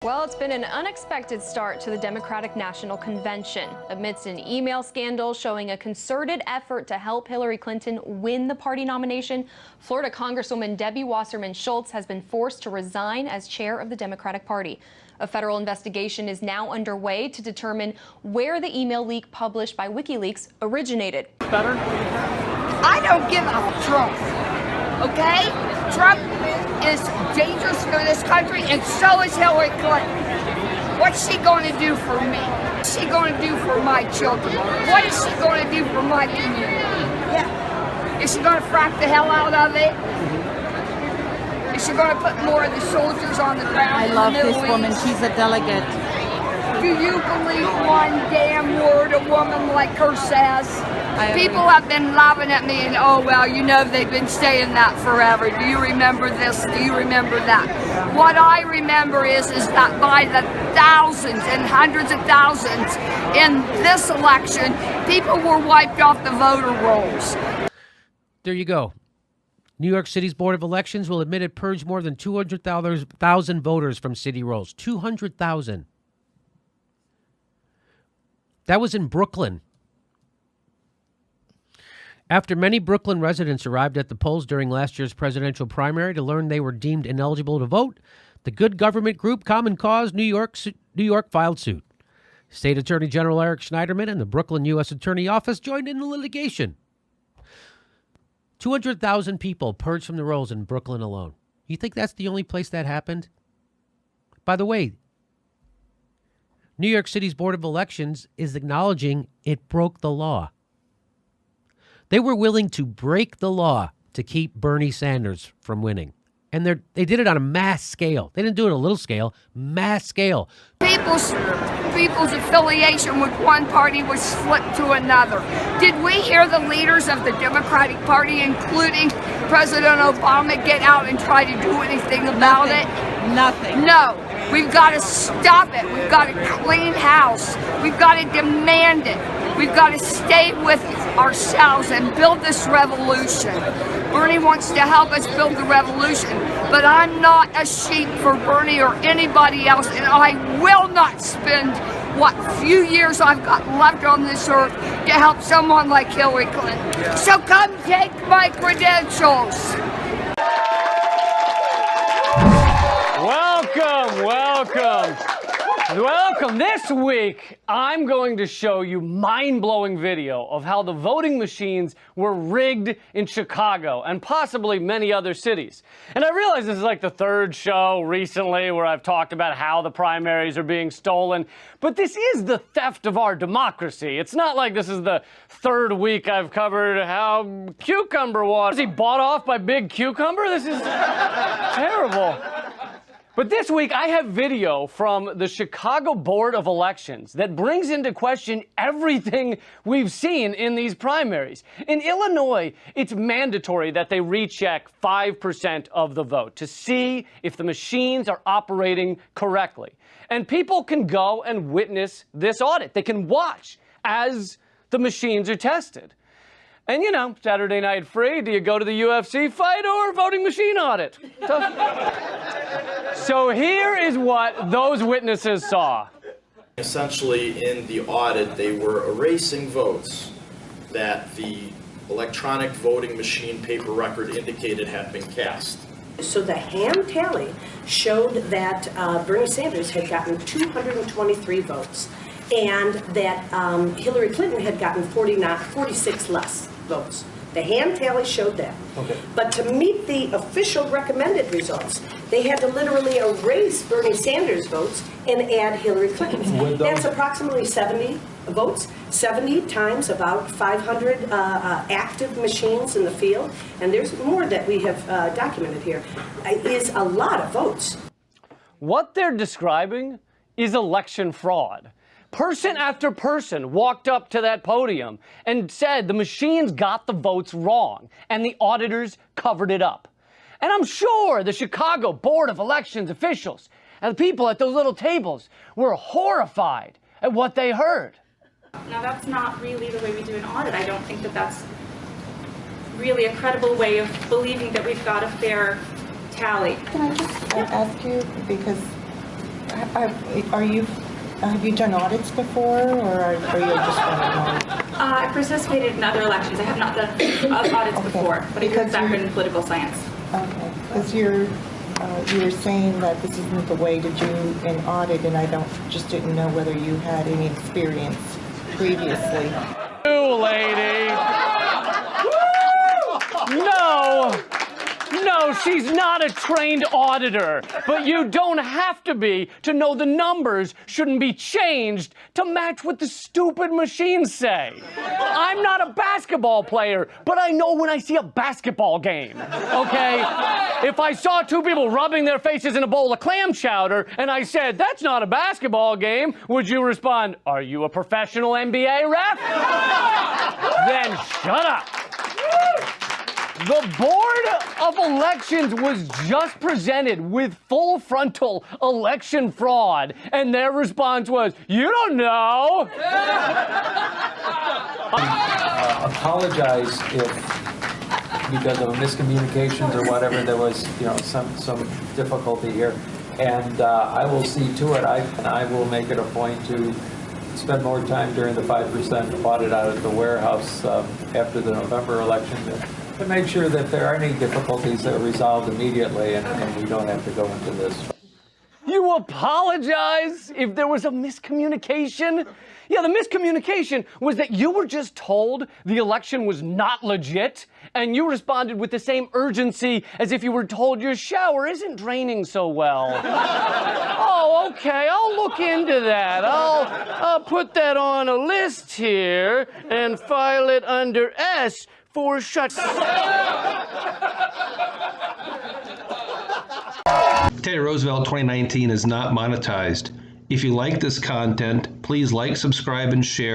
Well, it's been an unexpected start to the Democratic National Convention. Amidst an email scandal showing a concerted effort to help Hillary Clinton win the party nomination, Florida Congresswoman Debbie Wasserman Schultz has been forced to resign as chair of the Democratic Party. A federal investigation is now underway to determine where the email leak published by WikiLeaks originated. Better? I don't give a Trump, okay? Trump is dangerous for this country, and so is Hillary Clinton. What's she going to do for me? What's she going to do for my children? What is she going to do for my community? Yeah. Is she going to frack the hell out of it? Is she going to put more of the soldiers on the ground? I love this woman. She's a delegate. Do you believe one damn word a woman like her says? People have been laughing at me and, oh, well, you know they've been saying that forever. Do you remember this? Do you remember that? What I remember is that by the thousands and hundreds of thousands in this election, people were wiped off the voter rolls. There you go. New York City's Board of Elections will admit it purged more than 200,000 voters from city rolls. 200,000. That was in Brooklyn. After many Brooklyn residents arrived at the polls during last year's presidential primary to learn they were deemed ineligible to vote, the good government group Common Cause New York filed suit. State Attorney General Eric Schneiderman and the Brooklyn U.S. Attorney Office joined in the litigation. 200,000 people purged from the rolls in Brooklyn alone. You think that's the only place that happened? By the way, New York City's Board of Elections is acknowledging it broke the law. They were willing to break the law to keep Bernie Sanders from winning. And they did it on a mass scale. They didn't do it on a little scale, mass scale. People's affiliation with one party was flipped to another. Did we hear the leaders of the Democratic Party, including President Obama, get out and try to do anything about it? Nothing. No. We've got to stop it. We've got to clean house. We've got to demand it. We've got to stay with ourselves and build this revolution. Bernie wants to help us build the revolution, but I'm not a sheep for Bernie or anybody else, and I will not spend what few years I've got left on this earth to help someone like Hillary Clinton. So come take my credentials. Welcome. This week, I'm going to show you mind-blowing video of how the voting machines were rigged in Chicago and possibly many other cities. And I realize this is like the third show recently where I've talked about how the primaries are being stolen, but this is the theft of our democracy. It's not like this is the third week I've covered how Cucumber was. Was he bought off by Big Cucumber? This is terrible. But this week, I have video from the Chicago Board of Elections that brings into question everything we've seen in these primaries. In Illinois, it's mandatory that they recheck 5% of the vote to see if the machines are operating correctly. And people can go and witness this audit. They can watch as the machines are tested. And, you know, Saturday Night Free, do you go to the UFC fight or voting machine audit? So here is what those witnesses saw. Essentially, in the audit, they were erasing votes that the electronic voting machine paper record indicated had been cast. So the hand tally showed that Bernie Sanders had gotten 223 votes and that Hillary Clinton had gotten 46 less votes. The hand tally showed that. Okay. But to meet the official recommended results, they had to literally erase Bernie Sanders' votes and add Hillary Clinton's. That's approximately 70 votes, 70 times about 500 active machines in the field, and there's more that we have documented here. Is a lot of votes. What they're describing is election fraud. Person after person walked up to that podium and said the machines got the votes wrong and the auditors covered it up. And I'm sure the Chicago Board of Elections officials and the people at those little tables were horrified at what they heard. Now that's not really the way we do an audit. I don't think that that's really a credible way of believing that we've got a fair tally. Can I just ask you, because Have you done audits before, or are you just running one? I participated in other elections. I have not done audits before, but I do have background in political science. Okay, because you're saying that this isn't the way to do an audit, and I just didn't know whether you had any experience previously. You lady. No, she's not a trained auditor, but you don't have to be to know the numbers shouldn't be changed to match what the stupid machines say. I'm not a basketball player, but I know when I see a basketball game, okay? If I saw two people rubbing their faces in a bowl of clam chowder and I said, that's not a basketball game, would you respond, are you a professional NBA ref? Then shut up. The Board of Elections was just presented with full frontal election fraud, and their response was, you don't know. Apologize if, because of miscommunications or whatever, there was, some difficulty here. And I will see to it. I will make it a point to spend more time during the 5% audit out at the warehouse after the November election to make sure that if there are any difficulties that are resolved immediately and we don't have to go into this. You apologize if there was a miscommunication? Yeah, the miscommunication was that you were just told the election was not legit, and you responded with the same urgency as if you were told your shower isn't draining so well. Oh, okay, I'll look into that. I'll put that on a list here and file it under S for shut. Teddy Roosevelt 2019 is not monetized. If you like this content, please like, subscribe, and share.